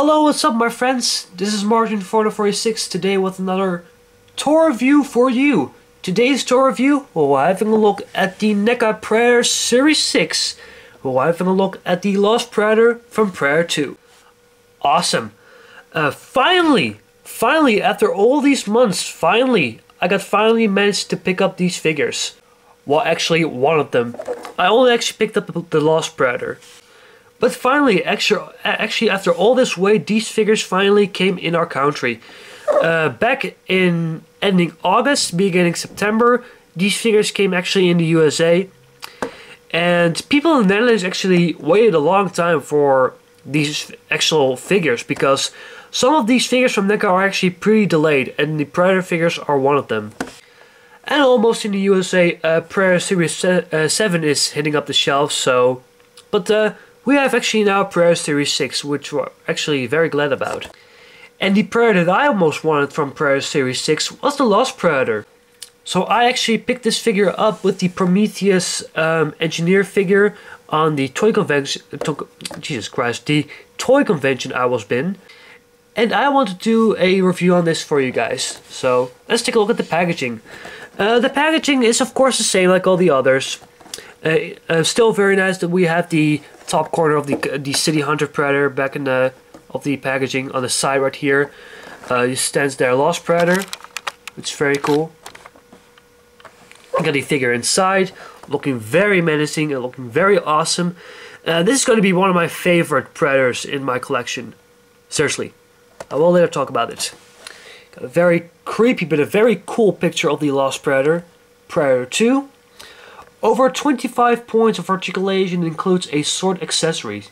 Hello, what's up my friends? This is Martin 4046 today with another tour review for you. Today's tour review, we're having a look at the Neca Predator Series 6. We're having a look at the Lost Predator from Predator 2. Awesome. Finally, after all these months, I finally managed to pick up these figures. Well, actually, one of them. I only actually picked up the Lost Predator. But finally, actually after all this wait, these figures finally came in our country. Back in ending August, beginning September, these figures came actually in the USA. And people in the Netherlands actually waited a long time for these actual figures, because some of these figures from Neca are actually pretty delayed, and the Predator figures are one of them. And almost in the USA, Predator Series 7 is hitting up the shelves, so... But we have actually now Predator Series 6, which we're actually very glad about. And the Predator that I almost wanted from Predator Series 6 was the Lost Predator. So I actually picked this figure up with the Prometheus engineer figure on the toy convention. The toy convention I was been. And I want to do a review on this for you guys. So let's take a look at the packaging. The packaging is of course the same like all the others. Still very nice that we have the top corner of the City Hunter Predator back in the packaging on the side right here. Stands there Lost Predator, which is very cool. You got the figure inside, looking very menacing and looking very awesome. This is going to be one of my favorite Predators in my collection. Seriously, I will later talk about it. Got a very creepy but a very cool picture of the Lost Predator, Predator 2. Over 25 points of articulation, includes a sword accessory.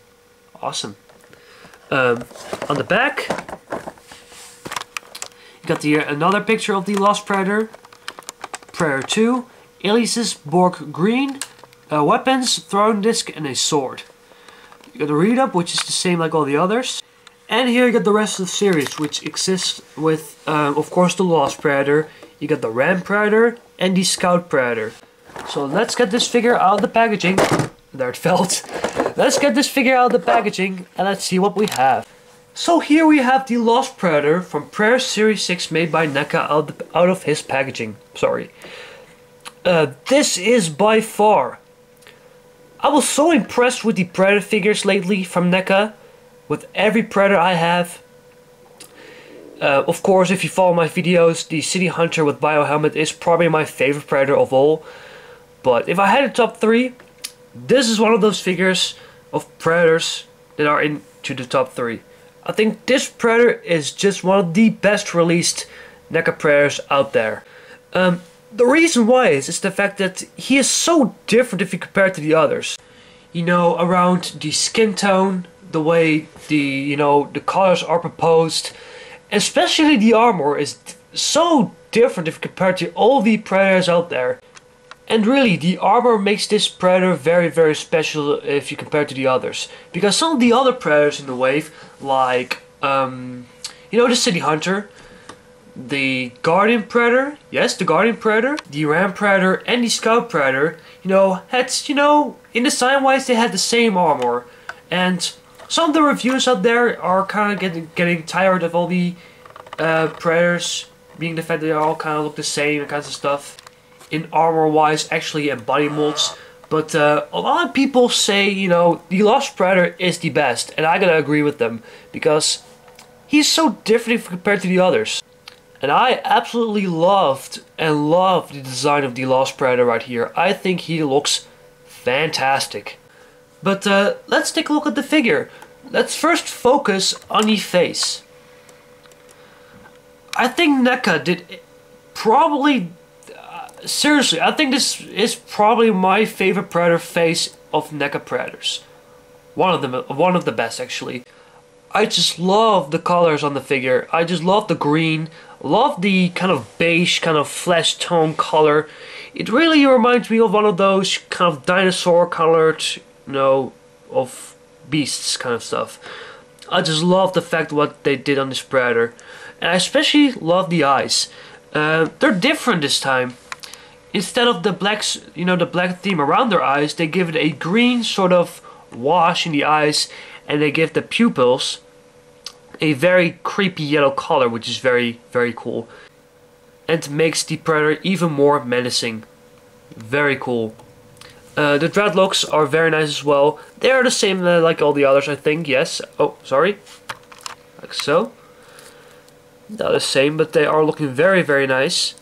Awesome. On the back, you got another picture of the Lost Predator, Predator 2, Elias's Borg Green, weapons, throwing disc, and a sword. You got the read-up, which is the same like all the others. And here you got the rest of the series, which exists with, of course, the Lost Predator. You got the Ram Predator and the Scout Predator. So let's get this figure out of the packaging. There it fell. Let's get this figure out of the packaging and let's see what we have. So here we have the Lost Predator from Predator Series 6 made by Neca out of his packaging. Sorry. This is by far... I was so impressed with the Predator figures lately from Neca. With every Predator I have. Of course, if you follow my videos, the City Hunter with Bio Helmet is probably my favorite Predator of all. But if I had a top 3, this is one of those figures of Predators that are into the top 3. I think this Predator is just one of the best released Neca Predators out there. The reason why is the fact that he is so different if you compare it to the others. You know, around the skin tone, the way the colors are proposed, especially the armor is so different if compared to all the Predators out there. And really, the armor makes this Predator very, very special if you compare to the others. Because some of the other Predators in the wave, like, the City Hunter, the Guardian Predator, yes, the Guardian Predator, the Ram Predator, and the Scout Predator, in design-wise, they had the same armor. And some of the reviews out there are kind of getting tired of all the Predators, being the fact that they all kind of look the same and kinds of stuff. In armor wise, actually, and body molds. But a lot of people say, the Lost Predator is the best, and I gotta agree with them, because he's so different compared to the others. And I absolutely loved the design of the Lost Predator right here. I think he looks fantastic. But let's take a look at the figure. Let's first focus on the face. I think Neca did probably... seriously, I think this is probably my favorite Predator face of Neca Predators. One of the best actually. I just love the colors on the figure. I just love the green. Love the kind of beige, kind of flesh tone color. It really reminds me of one of those kind of dinosaur colored, of beasts kind of stuff. I just love the fact what they did on this Predator. And I especially love the eyes. They're different this time. Instead of the black theme around their eyes, they give it a green sort of wash in the eyes, and they give the pupils a very creepy yellow color, which is very, very cool. And makes the Predator even more menacing. Very cool. The dreadlocks are very nice as well. They are the same like all the others, I think, yes. Oh, sorry. Like so. Not the same, but they are looking very, very nice.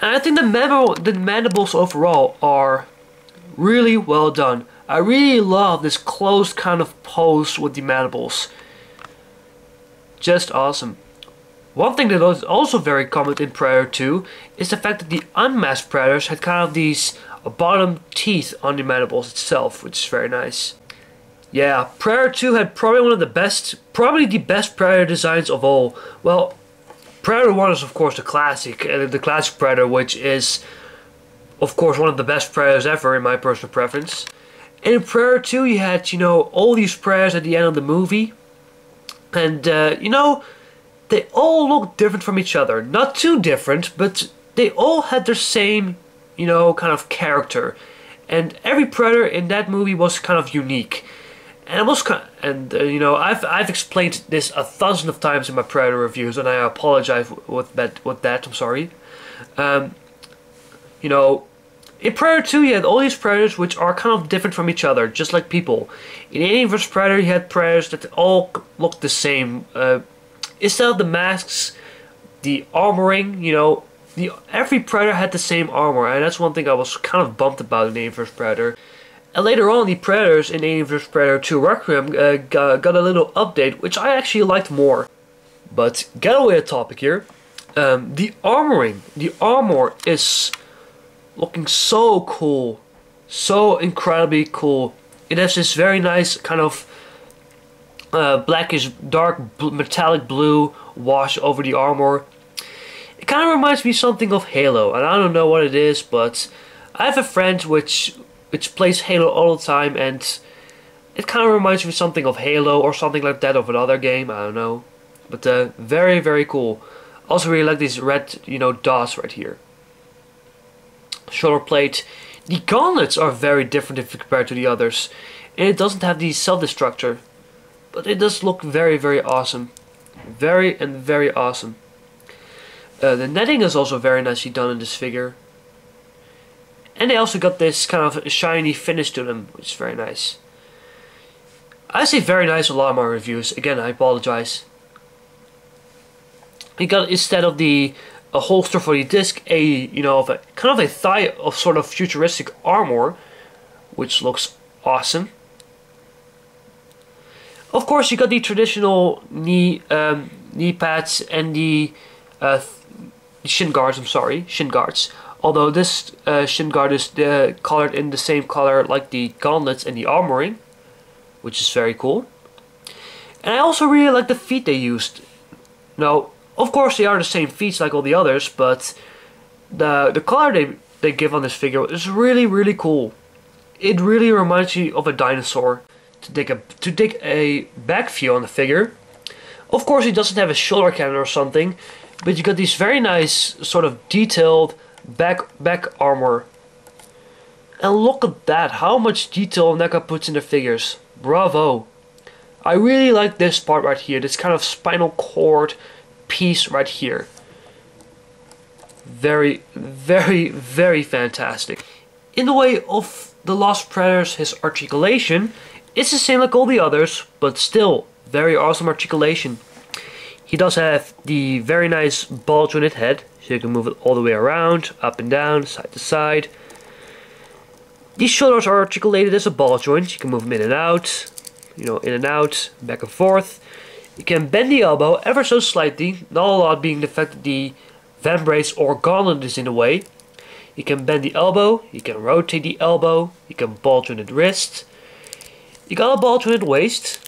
And I think the mandibles overall are really well done. I really love this closed kind of pose with the mandibles. Just awesome. One thing that was also very common in Predator 2 is the fact that the unmasked Predators had kind of these bottom teeth on the mandibles itself, which is very nice. Yeah, Predator 2 had probably the best Predator designs of all. Well, Predator 1 is of course the classic Predator, which is of course one of the best Predators ever in my personal preference. And in Predator 2 you had, you know, all these Predators at the end of the movie. And, you know, they all look different from each other. Not too different, but they all had their same, you know, kind of character. And every Predator in that movie was kind of unique. And it was you know, I've explained this 1,000 of times in my Predator reviews, and I apologize with that. I'm sorry. You know, in Predator 2 you had all these Predators which are kind of different from each other, just like people. In Alien vs Predator you had Predators that all looked the same. Instead of the masks, the armoring, you know, every Predator had the same armor, and that's one thing I was kind of bummed about in Alien vs Predator. And later on, the Predators in Alien vs Predator 2 Requiem got a little update, which I actually liked more. But get away the topic here. The armor is looking so cool, so incredibly cool. It has this very nice kind of blackish, dark, metallic blue wash over the armor. It kind of reminds me something of Halo, and I don't know what it is, but I have a friend which plays Halo all the time, and it kind of reminds me something of Halo or something like that, of another game, I don't know. But very, very cool. Also really like these red, you know, dots right here. Shoulder plate. The gauntlets are very different if you compare to the others, and it doesn't have the self-destructor. But it does look very, very awesome. Very awesome. The netting is also very nicely done in this figure. And they also got this kind of shiny finish to them, which is very nice. I say very nice a lot of my reviews. Again, I apologize. You got, instead of a holster for the disc, you know, kind of a thigh of sort of futuristic armor, which looks awesome. Of course, you got the traditional knee pads and the shin guards. I'm sorry, shin guards. Although this shin guard is colored in the same color like the gauntlets and the armoring, which is very cool. And I also really like the feet they used. Now, of course, they are the same feet like all the others, but the color they give on this figure is really, really cool. It really reminds you of a dinosaur. To take a back view on the figure. Of course, it doesn't have a shoulder cannon or something, but you got these very nice sort of detailed back armor. And look at that, how much detail Neca puts in the figures. Bravo. I really like this part right here, this kind of spinal cord piece right here. Very, very, very fantastic. In the way of the Lost Predators, his articulation, it's the same like all the others, but still very awesome articulation. He does have the very nice ball jointed head, so you can move it all the way around, up and down, side to side. These shoulders are articulated as a ball joint. You can move them in and out, you know, in and out, back and forth. You can bend the elbow ever so slightly, not a lot being the fact that the vambrace or gauntlet is in the way. You can bend the elbow, you can rotate the elbow, you can ball joint the wrist. You got a ball jointed waist.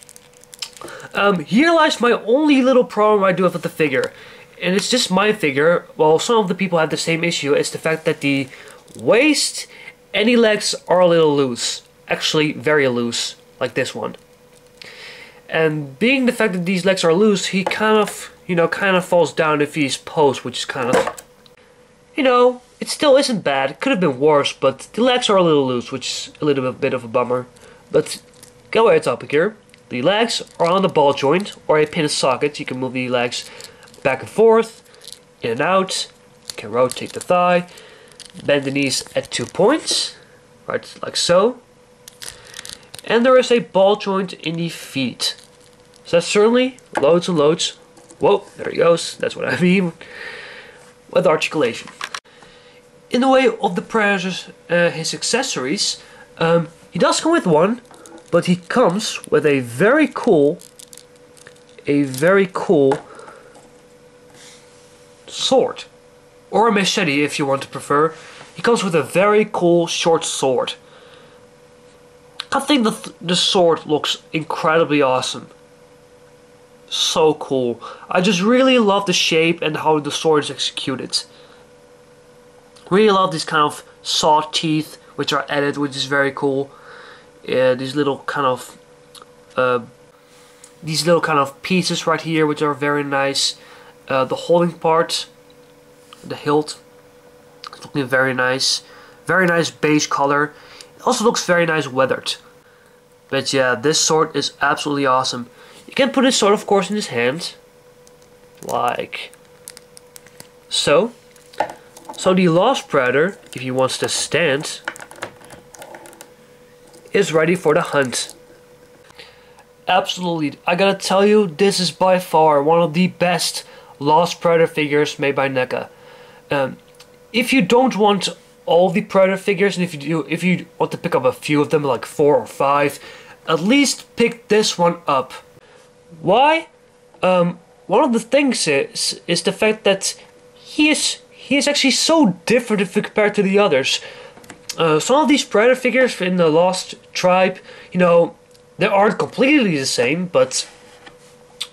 Here lies my only little problem I do have with the figure. And it's just my figure. Well, some of the people have the same issue. It's the fact that the waist and the legs are a little loose. Actually, very loose. Like this one. And being the fact that these legs are loose, he kind of, you know, falls down if he's posed, which is kind of, you know, it still isn't bad. It could have been worse, but the legs are a little loose, which is a little bit of a bummer. But go ahead, topic here. The legs are on the ball joint or a pin socket. You can move the legs back and forth, in and out. You can rotate the thigh, bend the knees at 2 points, right, like so. And there is a ball joint in the feet. So that's certainly loads and loads. Whoa, there he goes. That's what I mean with articulation. In the way of the Predator's his accessories, he does come with one, but he comes with a very cool sword, or a machete if you want to prefer. He comes with a very cool short sword. I think the sword looks incredibly awesome. So cool. I just really love the shape and how the sword is executed. Really love these kind of saw teeth which are added, which is very cool. These little kind of pieces right here, which are very nice. The holding part, the hilt, it's looking very nice. Very nice beige color. It also looks very nice weathered. But yeah, this sword is absolutely awesome. You can put this sword, of course, in his hand, like so. So the Lost Predator, if he wants to stand, is ready for the hunt. Absolutely, I gotta tell you, this is by far one of the best Lost Predator figures made by Neca. If you don't want all the Predator figures, and if you want to pick up a few of them, like 4 or 5, at least pick this one up. Why? One of the things is the fact that he is actually so different if you compare to the others. Some of these Predator figures in the Lost Tribe, you know, they aren't completely the same, but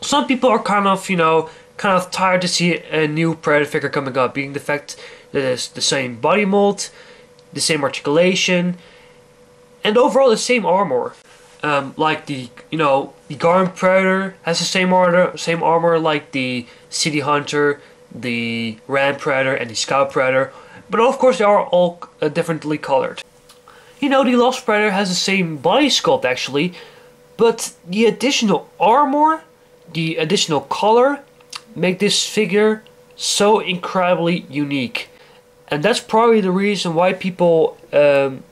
some people are kind of tired to see a new Predator figure coming up, being the fact that it's the same body mold, the same articulation, and overall the same armor. Like the Garden Predator has the same armor like the City Hunter, the Ram Predator, and the Scout Predator, but of course they are all differently colored. You know, the Lost Predator has the same body sculpt actually, but the additional armor, the additional color, make this figure so incredibly unique. And that's probably the reason why people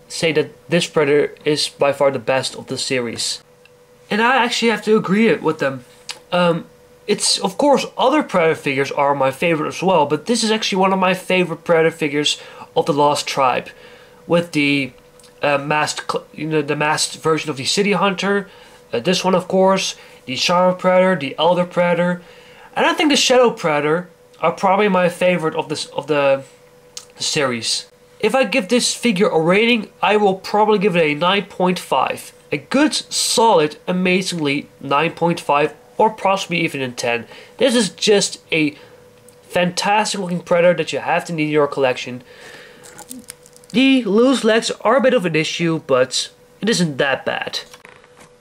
say that this Predator is by far the best of the series. And I actually have to agree with them. It's, of course, other Predator figures are my favorite as well, but this is actually one of my favorite Predator figures of the Lost Tribe, with the masked version of the City Hunter, this one, of course, the Shadow Predator, the Elder Predator, and I think the Shadow Predator are probably my favorite of the series. If I give this figure a rating, I will probably give it a 9.5. A good, solid, amazingly 9.5, or possibly even a 10. This is just a fantastic looking Predator that you have to need in your collection. The loose legs are a bit of an issue, but it isn't that bad.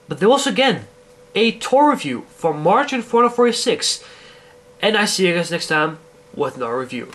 But there was again a tour review for March 2046, and I see you guys next time with another review.